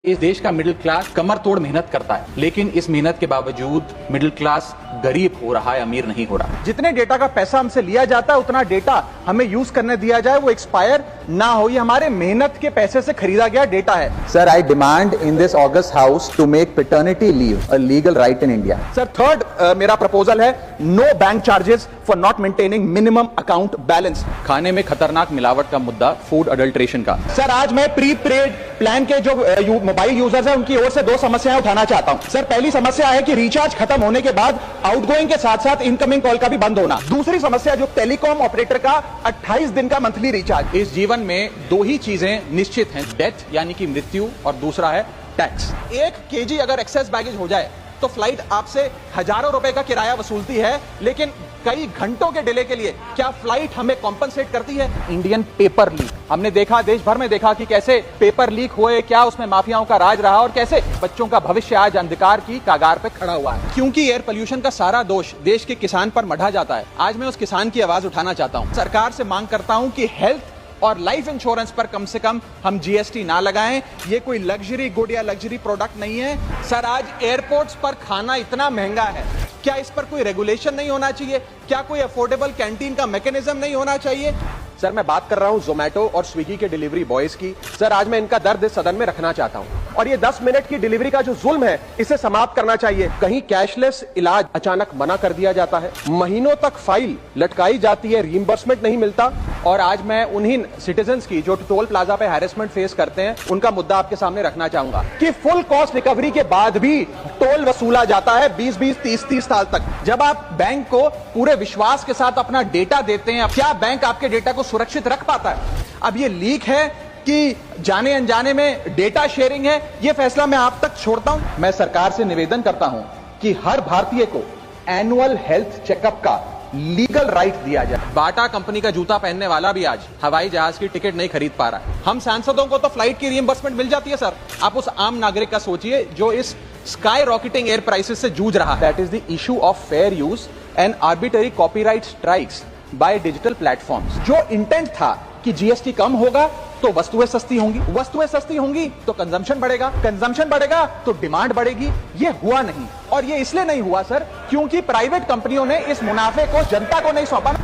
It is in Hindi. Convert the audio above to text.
इस देश का मिडिल क्लास कमर तोड़ मेहनत करता है, लेकिन इस मेहनत के बावजूद मिडिल क्लास गरीब हो रहा है, अमीर नहीं हो रहा। जितने डेटा का पैसा हमसे लिया जाता है उतना डेटा हमें यूज करने दिया जाए, वो एक्सपायर ना हो। ये हमारे मेहनत के पैसे से खरीदा गया डेटा है। Sir, I demand in this august house to make paternity leave a legal right in India. Sir, third मेरा प्रपोजल है no bank charges for not maintaining minimum account balance. खाने में खतरनाक मिलावट का मुद्दा, फूड अडल्ट्रेशन का। सर, आज मैं प्री पेड प्लान के जो मोबाइल यूजर्स हैं उनकी ओर से दो समस्याएं उठाना चाहता हूं। सर, पहली समस्या है कि रिचार्ज खत्म होने के बाद आउटगोइंग के साथ साथ इनकमिंग कॉल का भी बंद होना। दूसरी समस्या जो टेलीकॉम ऑपरेटर का 28 दिन का मंथली रिचार्ज। इस जीवन में दो ही चीजें निश्चित हैं, डेथ यानी कि मृत्यु, और दूसरा है टैक्स। 1 केजी अगर एक्सेस बैगेज हो जाए तो फ्लाइट आपसे हजारों रुपए का किराया वसूलती है, लेकिन कई घंटों के डिले के लिए क्या फ्लाइट हमें कॉम्पनसेट करती है? इंडियन पेपर लीक हमने देखा, देश भर में देखा कि कैसे पेपर लीक हुए, क्या उसमें माफियाओं का राज रहा और कैसे बच्चों का भविष्य आज अंधकार की कागार पे खड़ा हुआ है। क्योंकि एयर पोल्यूशन का सारा दोष देश के किसान पर मढ़ा जाता है। आज मैं उस किसान की आवाज उठाना चाहता हूं। सरकार से मांग करता हूं कि हेल्थ और लाइफ इंश्योरेंस पर कम से कम हम जीएसटी ना लगाएं। ये कोई लग्जरी गुड या लग्जरी प्रोडक्ट नहीं है। सर, आज एयरपोर्ट्स पर खाना इतना महंगा है, क्या इस पर कोई रेगुलेशन नहीं होना चाहिए? क्या कोई अफोर्डेबल कैंटीन का मैकेनिज्म नहीं होना चाहिए? सर, मैं बात कर रहा हूं जोमेटो और स्विगी के डिलीवरी बॉयज की। सर, आज मैं इनका दर्द इस सदन में रखना चाहता हूं, और ये 10 मिनट की डिलीवरी का जो जुल्म है इसे समाप्त करना चाहिए। कहीं कैशलेस इलाज अचानक मना कर दिया जाता है, महीनों तक फाइल लटकाई जाती है, रीइंबर्समेंट नहीं मिलता। और आज मैं उन्हीं सिटीजन्स की जो टोल प्लाजा पे हैरेसमेंट फेस करते हैं उनका मुद्दा आपके सामने रखना चाहूंगा कि फुल कॉस्ट रिकवरी के बाद भी टोल वसूला जाता है 20-20, 30-30 साल तक। जब आप बैंक को पूरे विश्वास के साथ अपना डेटा देते हैं, क्या बैंक आपके डेटा को सुरक्षित रख पाता है? अब ये लीक है कि जाने अनजाने में डेटा शेयरिंग है, ये फैसला मैं आप तक छोड़ता हूं। मैं सरकार से निवेदन करता हूं कि हर भारतीय को एनुअल हेल्थ चेकअप का लीगल राइट दिया जाए। बाटा कंपनी का जूता पहनने वाला भी आज हवाई जहाज की टिकट नहीं खरीद पा रहा है। हम सांसदों को तो फ्लाइट की रीइंबर्समेंट मिल जाती है। सर, आप उस आम नागरिक का सोचिए जो इस स्काई रॉकेटिंग एयर प्राइसेस से जूझ रहा है। That is the issue of fair use and arbitrary copyright strikes by digital platforms. जो इंटेंट था कि जीएसटी कम होगा तो वस्तुएं सस्ती होंगी, वस्तुएं सस्ती होंगी तो कंजम्पशन बढ़ेगा, कंजम्पशन बढ़ेगा तो डिमांड बढ़ेगी। ये हुआ नहीं, और ये इसलिए नहीं हुआ सर क्योंकि प्राइवेट कंपनियों ने इस मुनाफे को जनता को नहीं सौंपा।